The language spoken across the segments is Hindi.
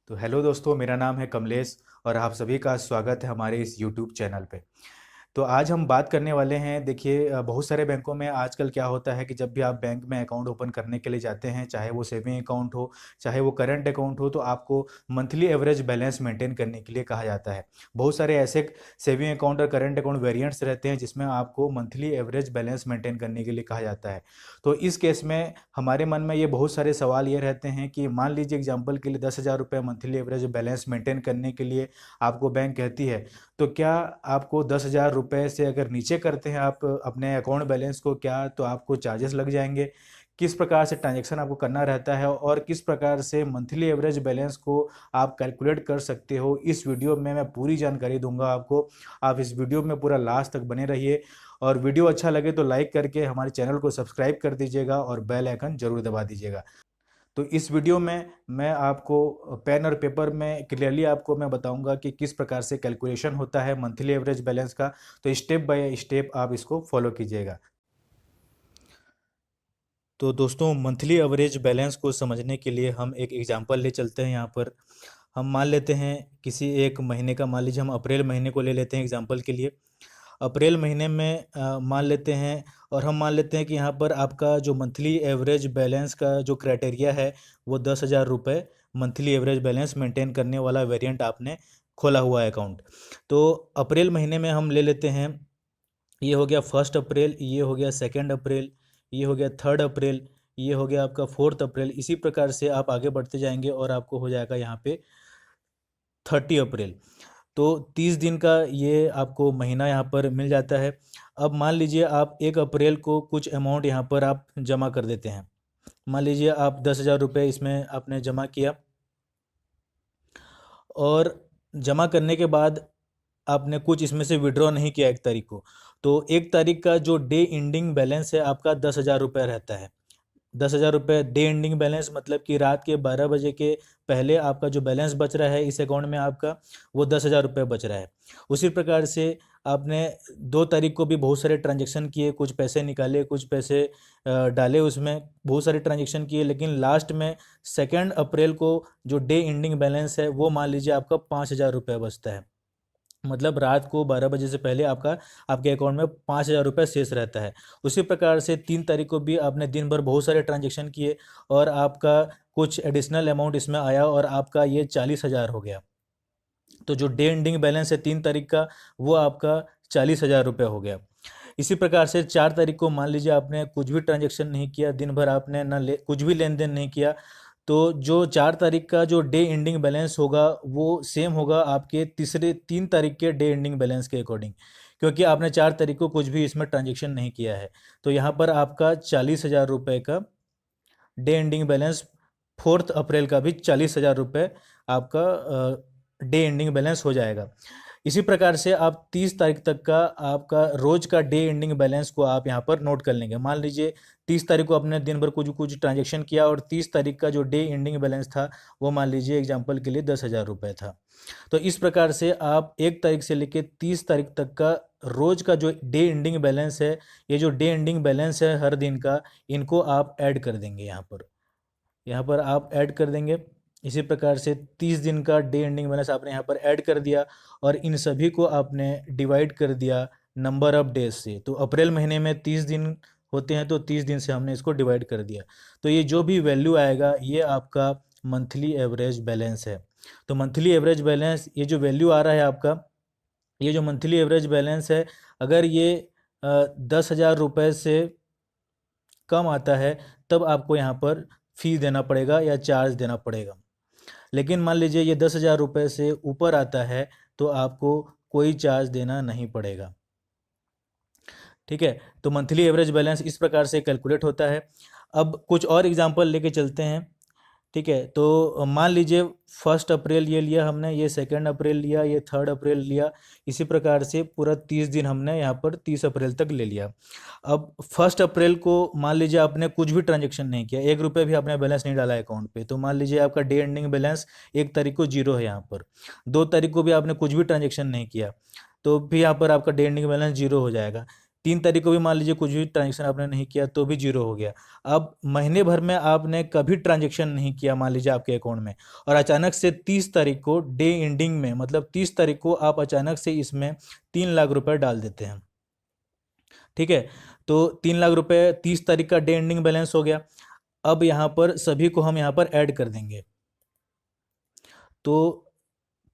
तो हेलो दोस्तों, मेरा नाम है कमलेश और आप सभी का स्वागत है हमारे इस यूट्यूब चैनल पे। तो आज हम बात करने वाले हैं। देखिए, बहुत सारे बैंकों में आजकल क्या होता है कि जब भी आप बैंक में अकाउंट ओपन करने के लिए जाते हैं, चाहे वो सेविंग अकाउंट हो, चाहे वो करंट अकाउंट हो, तो आपको मंथली एवरेज बैलेंस मेंटेन करने के लिए कहा जाता है। बहुत सारे ऐसे सेविंग अकाउंट और करंट अकाउंट वेरिएंट्स रहते हैं जिसमें आपको मंथली एवरेज बैलेंस मेंटेन करने के लिए कहा जाता है। तो इस केस में हमारे मन में ये बहुत सारे सवाल ये रहते हैं कि मान लीजिए एग्जाम्पल के लिए 10,000 रुपये मंथली एवरेज बैलेंस मेंटेन करने के लिए आपको बैंक कहती है, तो क्या आपको 10,000 रुपये से अगर नीचे करते हैं आप अपने अकाउंट बैलेंस को, क्या तो आपको चार्जेस लग जाएंगे? किस प्रकार से ट्रांजैक्शन आपको करना रहता है और किस प्रकार से मंथली एवरेज बैलेंस को आप कैलकुलेट कर सकते हो, इस वीडियो में मैं पूरी जानकारी दूंगा आपको। आप इस वीडियो में पूरा लास्ट तक बने रहिए और वीडियो अच्छा लगे तो लाइक करके हमारे चैनल को सब्सक्राइब कर दीजिएगा और बेल आइकन जरूर दबा दीजिएगा। तो इस वीडियो में मैं आपको पेन और पेपर में क्लियरली आपको मैं बताऊंगा कि किस प्रकार से कैलकुलेशन होता है मंथली एवरेज बैलेंस का। तो स्टेप बाय स्टेप आप इसको फॉलो कीजिएगा। तो दोस्तों, मंथली एवरेज बैलेंस को समझने के लिए हम एक एग्जांपल ले चलते हैं। यहाँ पर हम मान लेते हैं किसी एक महीने का, मान लीजिए हम अप्रैल महीने को ले लेते हैं एग्जांपल के लिए। अप्रैल महीने में मान लेते हैं, और हम मान लेते हैं कि यहाँ पर आपका जो मंथली एवरेज बैलेंस का जो क्राइटेरिया है वो 10,000 रुपये मंथली एवरेज बैलेंस मेंटेन करने वाला वेरिएंट आपने खोला हुआ है अकाउंट। तो अप्रैल महीने में हम ले लेते हैं, ये हो गया 1 अप्रैल, ये हो गया 2 अप्रैल, ये हो गया 3 अप्रैल, ये हो गया आपका 4 अप्रैल। इसी प्रकार से आप आगे बढ़ते जाएंगे और आपको हो जाएगा यहाँ पे 30 अप्रैल। तो 30 दिन का ये आपको महीना यहाँ पर मिल जाता है। अब मान लीजिए आप 1 अप्रैल को कुछ अमाउंट यहाँ पर आप जमा कर देते हैं। मान लीजिए आप 10,000 रुपये इसमें आपने जमा किया, और जमा करने के बाद आपने कुछ इसमें से विड्रॉ नहीं किया 1 तारीख को। तो 1 तारीख का जो डे एंडिंग बैलेंस है आपका 10,000 रुपये रहता है। 10,000 रुपये डे एंडिंग बैलेंस मतलब कि रात के 12 बजे के पहले आपका जो बैलेंस बच रहा है इस अकाउंट में आपका, वो 10,000 रुपये बच रहा है। उसी प्रकार से आपने 2 तारीख को भी बहुत सारे ट्रांजेक्शन किए, कुछ पैसे निकाले, कुछ पैसे डाले, उसमें बहुत सारे ट्रांजेक्शन किए, लेकिन लास्ट में 2 अप्रैल को जो डे एंडिंग बैलेंस है वो मान लीजिए आपका 5,000 रुपये बचता है। मतलब रात को 12 बजे से पहले आपका आपके अकाउंट में 5,000 रुपये शेष रहता है। उसी प्रकार से 3 तारीख को भी आपने दिन भर बहुत सारे ट्रांजेक्शन किए और आपका कुछ एडिशनल अमाउंट इसमें आया और आपका ये 40,000 हो गया। तो जो डे एंडिंग बैलेंस है 3 तारीख का, वो आपका 40,000 रुपये हो गया। इसी प्रकार से 4 तारीख को मान लीजिए आपने कुछ भी ट्रांजेक्शन नहीं किया, दिन भर आपने ना कुछ भी लेन देन नहीं किया। तो जो 4 तारीख का जो डे एंडिंग बैलेंस होगा वो सेम होगा आपके 3 तारीख के डे एंडिंग बैलेंस के अकॉर्डिंग, क्योंकि आपने 4 तारीख को कुछ भी इसमें ट्रांजेक्शन नहीं किया है। तो यहाँ पर आपका 40,000 रुपये का डे एंडिंग बैलेंस, 4 अप्रैल का भी 40,000 रुपये आपका डे एंडिंग बैलेंस हो जाएगा। इसी प्रकार से आप 30 तारीख तक का आपका रोज का डे एंडिंग बैलेंस को आप यहाँ पर नोट कर लेंगे। मान लीजिए 30 तारीख को आपने दिन भर कुछ कुछ ट्रांजेक्शन किया और 30 तारीख का जो डे एंडिंग बैलेंस था वो मान लीजिए एग्जाम्पल के लिए 10,000 रुपये था। तो इस प्रकार से आप 1 तारीख से लेकर 30 तारीख तक का रोज का जो डे एंडिंग बैलेंस है, ये जो डे एंडिंग बैलेंस है हर दिन का, इनको आप ऐड कर देंगे यहाँ पर आप ऐड कर देंगे। इसी प्रकार से 30 दिन का डे एंडिंग बैलेंस आपने यहाँ पर ऐड कर दिया और इन सभी को आपने डिवाइड कर दिया नंबर ऑफ डेज से। तो अप्रैल महीने में 30 दिन होते हैं, तो 30 दिन से हमने इसको डिवाइड कर दिया। तो ये जो भी वैल्यू आएगा ये आपका मंथली एवरेज बैलेंस है। तो मंथली एवरेज बैलेंस, ये जो वैल्यू आ रहा है आपका, ये जो मंथली एवरेज बैलेंस है, अगर ये 10,000 रुपये से कम आता है तब आपको यहाँ पर फीस देना पड़ेगा या चार्ज देना पड़ेगा। लेकिन मान लीजिए ये 10,000 रुपये से ऊपर आता है तो आपको कोई चार्ज देना नहीं पड़ेगा। ठीक है, तो मंथली एवरेज बैलेंस इस प्रकार से कैलकुलेट होता है। अब कुछ और एग्जांपल लेके चलते हैं। ठीक है, तो मान लीजिए 1 अप्रैल ये लिया हमने, ये 2 अप्रैल लिया, ये 3 अप्रैल लिया। इसी प्रकार से पूरा 30 दिन हमने यहाँ पर 30 अप्रैल तक ले लिया। अब 1 अप्रैल को मान लीजिए आपने कुछ भी ट्रांजेक्शन नहीं किया, 1 रुपये भी आपने बैलेंस नहीं डाला अकाउंट पे, तो मान लीजिए आपका डे एंडिंग बैलेंस 1 तारीख को 0 है यहाँ पर। 2 तारीख को भी आपने कुछ भी ट्रांजेक्शन नहीं किया तो भी यहाँ पर आपका डे एंडिंग बैलेंस 0 हो जाएगा। 3 तारीख को भी मान लीजिए कुछ भी ट्रांजेक्शन आपने नहीं किया तो भी जीरो हो गया। अब महीने भर में आपने कभी ट्रांजेक्शन नहीं किया मान लीजिए आपके अकाउंट में, और अचानक से 30 तारीख को डे एंडिंग में, मतलब 30 तारीख को आप अचानक से इसमें 3 लाख रुपए डाल देते हैं। ठीक है, तो 3 लाख रुपए 30 तारीख का डे एंडिंग बैलेंस हो गया। अब यहाँ पर सभी को हम यहाँ पर ऐड कर देंगे, तो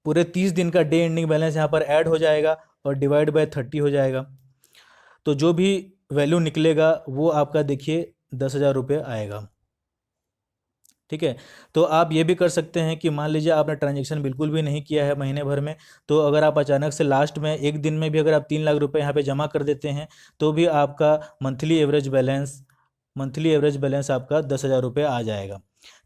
पूरे 30 दिन का डे एंडिंग बैलेंस यहाँ पर ऐड हो जाएगा और डिवाइड बाय 30 हो जाएगा। तो जो भी वैल्यू निकलेगा वो आपका देखिए 10,000 रुपये आएगा। ठीक है, तो आप ये भी कर सकते हैं कि मान लीजिए आपने ट्रांजेक्शन बिल्कुल भी नहीं किया है महीने भर में, तो अगर आप अचानक से लास्ट में एक दिन में भी अगर आप 3 लाख रुपए यहाँ पे जमा कर देते हैं तो भी आपका मंथली एवरेज बैलेंस आपका 10,000 रुपये आ जाएगा।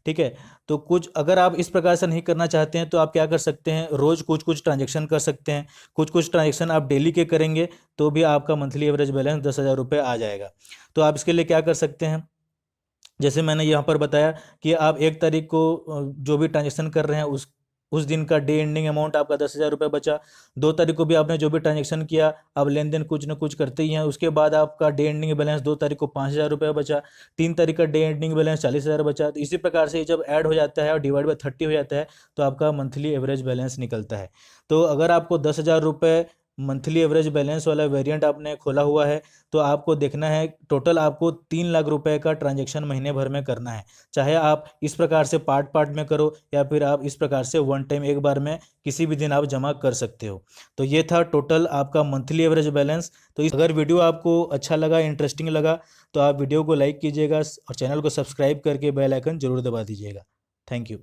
ठीक है, तो कुछ अगर आप इस प्रकार से नहीं करना चाहते हैं तो आप क्या कर सकते हैं, रोज़ कुछ कुछ ट्रांजेक्शन कर सकते हैं। कुछ कुछ ट्रांजेक्शन आप डेली के करेंगे तो भी आपका मंथली एवरेज बैलेंस 10,000 रुपये आ जाएगा। तो आप इसके लिए क्या कर सकते हैं, जैसे मैंने यहाँ पर बताया कि आप 1 तारीख को जो भी ट्रांजेक्शन कर रहे हैं उस दिन का डे एंडिंग अमाउंट आपका 10,000 रुपये बचा। 2 तारीख को भी आपने जो भी ट्रांजेक्शन किया, अब लेन देन कुछ ना कुछ करते ही हैं, उसके बाद आपका डे एंडिंग बैलेंस 2 तारीख को 5,000 रुपये बचा। 3 तारीख का डे एंडिंग बैलेंस 40,000 बचा। तो इसी प्रकार से जब ऐड हो जाता है और डिवाइड बाय 30 हो जाता है तो आपका मंथली एवरेज बैलेंस निकलता है। तो अगर आपको 10,000 रुपये मंथली एवरेज बैलेंस वाला वेरिएंट आपने खोला हुआ है तो आपको देखना है टोटल आपको 3 लाख रुपए का ट्रांजेक्शन महीने भर में करना है। चाहे आप इस प्रकार से पार्ट पार्ट में करो या फिर आप इस प्रकार से वन टाइम एक बार में किसी भी दिन आप जमा कर सकते हो। तो ये था टोटल आपका मंथली एवरेज बैलेंस। तो अगर वीडियो आपको अच्छा लगा, इंटरेस्टिंग लगा, तो आप वीडियो को लाइक कीजिएगा और चैनल को सब्सक्राइब करके बेल आइकन जरूर दबा दीजिएगा। Thank you.